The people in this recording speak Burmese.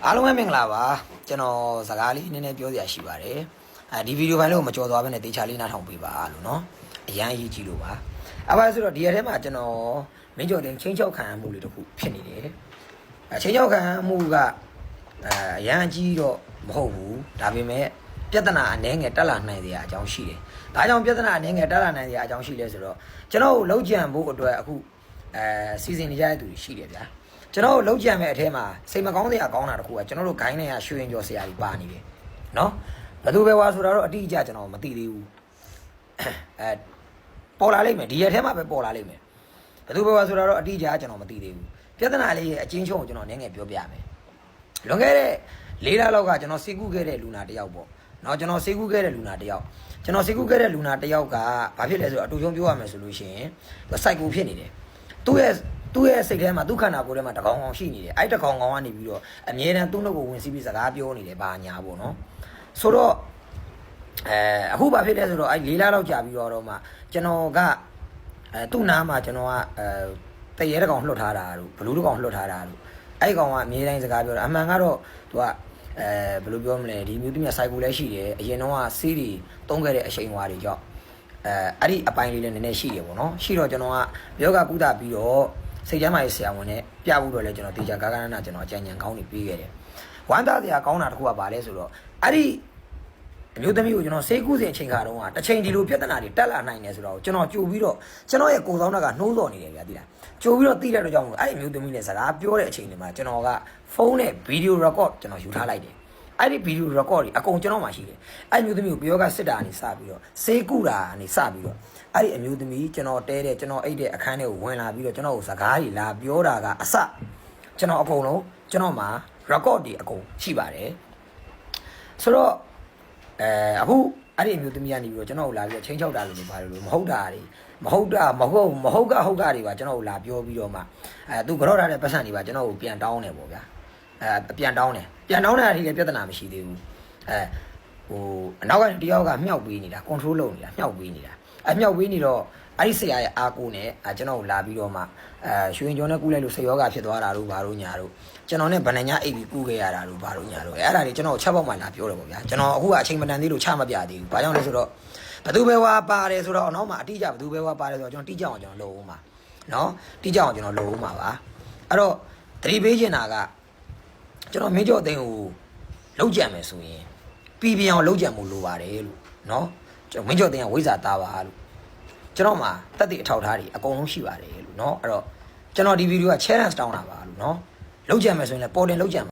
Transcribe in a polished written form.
အားလုံးပဲမင်္ဂလာပါကျွန်တော်စကားလေးနည်းနည်းပြောစရာရှိပါတယ်ဒီဗီဒီယိုဖိုင်လို့မကြော်သွားဘဲနဲ့တေချာလေးနားထောင်ပေးပါလို့နော်အရန်အရေးကြီးလို့ပါအဲ့ဒါဆိုတော့ဒီရက်ထဲမှာကျွန်တော်မင်းကျော်တင်ချင်းချောက်ခံမှုလေးတစ်ခုဖြစ်နေတယ်ချင်းချောက်ခံမှုကအရန်ကြီးတော့မဟုတ်ဘူးဒါပေမဲ့ပြဿနာအနေငယ်တက်လာနိုင်တဲ့အကြောင်းရှိတယ်ဒါကြောင့်ပြဿနာအနေငယ်တက်လာနိုင်တဲ့အကြောင်းရှိလဲဆိုတော့ကျွန်တော်လှုပ်ကြံဖို့အတွက်အခုစီစဉ်နေကြတဲ့သူရှိတယ်ဗျာကျွန်တော်လှုပ်ကြံမဲ့အထဲမှာစိတ်မကောင်းတဲ့အကောင်းတာတခုကကျွန်တော်တို့ဂိုင်းနဲ့ရွှေရင်ကျော်ဆရာကြီးပါနေတယ်နော်ဘယ်သူပဲဝါဆိုတော့အတိအကျကျွန်တော်မသိသေးဘူးပေါ်လာလိမ့်မယ်ဒီရက်ထဲမှာပဲပေါ်လာလိမ့်မယ်ဘယ်သူပဲဝါဆိုတော့အတိအကျကျွန်တော်မသိသေးဘူးပြဿနာလေးရဲ့အချင်းချုံကိုကျွန်တော်နည်းငယ်ပြောပြမယ်လွန်ခဲ့တဲ့၄လလောက်ကကျွန်တော်စိတ်ကူးခဲ့တဲ့လူနာတယောက်ပေါ့နော်ကျွန်တော်စိတ်ကူးခဲ့တဲ့လူနာတယောက်ကဘာဖြစ်လဲဆိုတော့အတူချုံပြောရမယ်ဆိုလို့ရှိရင်စိုက်ကူဖြစ်နေတယ်သူ့ရဲ့စိတ်ထဲမှာဒုက္ခနာကိုယ်ထဲမှာတကောင်ကောင်ရှိနေတယ်အဲ့တကောင်ကောင်ကနေပြီးတော့အမြဲတမ်းသူ့နှုတ်ကိုဝင်စီးပြီးစကားပြောနေတယ်ဘာညာပေါ့နော်ဆိုတော့အခုဘာဖြစ်လဲဆိုတော့အဲ့၄လလောက်ကြာပြီးတော့မှကျွန်တော်ကသူ့နားမှာကျွန်တော်ကတရေတကောင်လှုပ်ထားတာတို့ဘလူးတကောင်လှုပ်ထားတာတို့အဲ့ကောင်ကအမြဲတမ်းစကားပြောတာအမှန်ကတော့သူကဘယ်လိုပြောမလဲဒီမျိုးသမီးစိုက်ကူလည်းရှိတယ်အရင်တော့ကစီးတွေတုံးခဲ့တဲ့အချိန်ဝါတွေကြောင့်အဲ့ဒီအပိုင်းလေးလည်းနည်းနည်းရှိတယ်ပေါ့နော်ရှိတော့ကျွန်တော်ကယောဂကုသပြီးတော့စိတ်ကျမ်းမာရေးဆရာဝန်နဲ့ပြဖို့တော့လဲကျွန်တော်တေချာကားကားနာကျွန်တော်အကြံဉာဏ်ကောင်းနေပေးခဲ့တယ်ဝမ်းသာစရာကောင်းတာတစ်ခုကဘာလဲဆိုတော့အဲ့ဒီအမျိုးသမီးကိုကျွန်တော်စေးကူးစဉ်အချိန်ခါတုန်းကတစ်ချိန်ဒီလိုပြဿနာတွေတက်လာနိုင်တယ်ဆိုတော့ကျွန်တော်ကြိုပြီးတော့ကျွန်တော်ရဲ့ကိုယ်ဆောင်ကနှိုးစော်နေတယ်ဗျာသိလားကြိုပြီးတော့သိတဲ့အတွက်ကြောင့်အဲ့ဒီအမျိုးသမီးနဲ့စကားပြောတဲ့အချိန်တွေမှာကျွန်တော်ကဖုန်းနဲ့ဗီဒီယိုရက်ကော့ကျွန်တော်ယူထားလိုက်တယ်အဲ့ဒီဗီဒီယိုရက်ကော့တွေအကုန်ကျွန်တော်မှရှိတယ်အဲ့ဒီအမျိုးသမီးကိုပြောကစစ်တာကနေစပြီးတော့စေးကူတာကနေစပြီးတော့အဲ့ဒီအမျိုးသမီးကျွန်တော်တဲတဲ့ကျွန်တော်အိတ်တဲ့အခန်းထဲကိုဝင်လာပြီးတော့ကျွန်တော်ကိုစကားတွေလာပြောတာကအစကျွန်တော်အကုန်လုံးကျွန်တော်မှာ record တွေအကုန်ရှိပါတယ်ဆိုတော့အခုအဲ့ဒီအမျိုးသမီးကနေပြီးတော့ကျွန်တော်ကိုလာပြီးတော့ချင်းချောက်တာလို့ဘာလို့မဟုတ်တာတွေမဟုတ်ကတွေပါကျွန်တော်ကိုလာပြောပြီးတော့မှသူကြော့ထားတဲ့ပတ်စံတွေပါကျွန်တော်ကိုပြန်တောင်းတယ်ပေါ့ဗျာပြန်တောင်းတဲ့အထိလည်းပြဿနာမရှိသေးဘူးအနောက်ကနေတယောက်ကမြောက်ပေးနေတာ control လုပ်နေတာမြောက်ပေးနေတာမြောက်ပေးနေတော့အဲ့ဒီဆရာရဲ့အားကိုနဲ့ကျွန်တော်ကိုလာပြီးတော့မှရွှေရင်ကျော်နဲ့ကူးလိုက်လို့ဆေယောဂဖြစ်သွားတာတို့ဘာလို့ညာတို့ကျွန်တော်နဲ့ဗဏ္ဍညာအိပ်ပြီးကူးခဲ့ရတာတို့ဘာလို့ညာတို့အဲ့ဒါတွေကျွန်တော်ချက်ပေါက်မှလာပြောတယ်ပေါ့ဗျာကျွန်တော်အခုကအချိန်မတန်သေးလို့ချမပြသေးဘူးဘာကြောင့်လဲဆိုတော့ဘသူပဲဝါပါတယ်ဆိုတော့နောက်မှအတိအကျဘသူပဲဝါပါတယ်ဆိုတော့ကျွန်တော်တိကျအောင်ကျွန်တော်လုပ်ဦးမှာနော်တိကျအောင်ကျွန်တော်လုပ်ဦးမှာပါအဲ့တော့သတိပေးချင်တာကကျွန်တော်မင်းကျော်သိန်းကိုလုံးကြံမယ်ဆိုရင်ပြည်ပြောင်လုံးကြံမှုလိုပါတယ်လို့နော်ကျွန်တော်မင်းကျော်သိန်းကဝိဇ္ဇာသားပါလို့ကျွန်တော်မှာတက်တဲ့အထောက်ထားတွေအကုန်လုံးရှိပါတယ်လို့เนาะအဲ့တော့ကျွန်တော်ဒီဗီဒီယိုက challenge တောင်းတာပါလို့เนาะလုံးကြံမယ်ဆိုရင်လည်းပေါ်တင်လုံးကြံ